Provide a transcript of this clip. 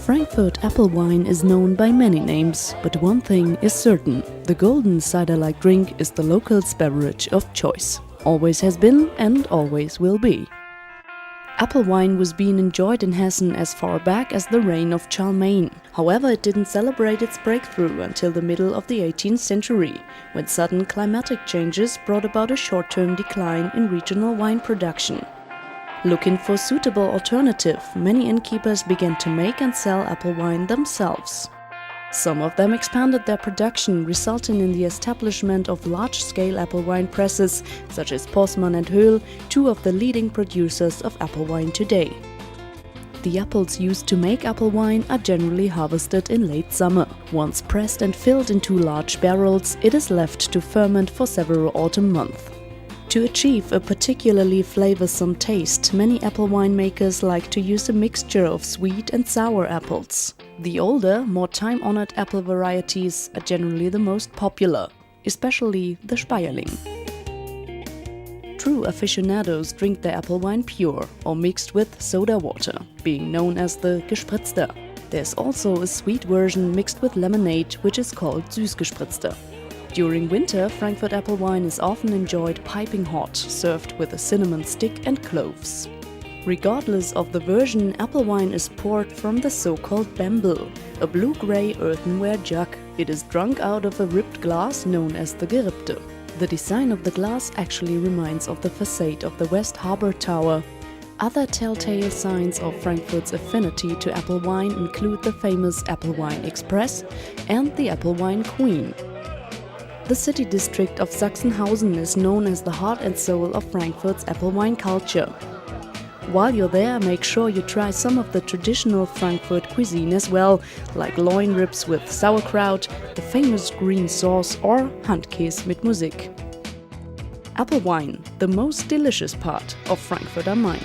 Frankfurt apple wine is known by many names, but one thing is certain: the golden cider-like drink is the locals' beverage of choice. Always has been and always will be. Apple wine was being enjoyed in Hessen as far back as the reign of Charlemagne. However, it didn't celebrate its breakthrough until the middle of the 18th century, when sudden climatic changes brought about a short-term decline in regional wine production. Looking for a suitable alternative, many innkeepers began to make and sell apple wine themselves. Some of them expanded their production, resulting in the establishment of large-scale apple wine presses, such as Postmann and Höhl, two of the leading producers of apple wine today. The apples used to make apple wine are generally harvested in late summer. Once pressed and filled into large barrels, it is left to ferment for several autumn months. To achieve a particularly flavorsome taste, many apple winemakers like to use a mixture of sweet and sour apples. The older, more time-honored apple varieties are generally the most popular, especially the Speierling. True aficionados drink their apple wine pure or mixed with soda water, being known as the Gespritzter. There's also a sweet version mixed with lemonade, which is called Süßgespritzter. During winter, Frankfurt apple wine is often enjoyed piping hot, served with a cinnamon stick and cloves. Regardless of the version, apple wine is poured from the so-called Bembel, a blue-grey earthenware jug. It is drunk out of a ribbed glass known as the Gerippte. The design of the glass actually reminds of the facade of the West Harbour Tower. Other telltale signs of Frankfurt's affinity to apple wine include the famous Apple Wine Express and the Apple Wine Queen. The city district of Sachsenhausen is known as the heart and soul of Frankfurt's apple wine culture. While you're there, make sure you try some of the traditional Frankfurt cuisine as well, like loin ribs with sauerkraut, the famous green sauce, or Handkäse mit Musik. Apple wine, the most delicious part of Frankfurt am Main.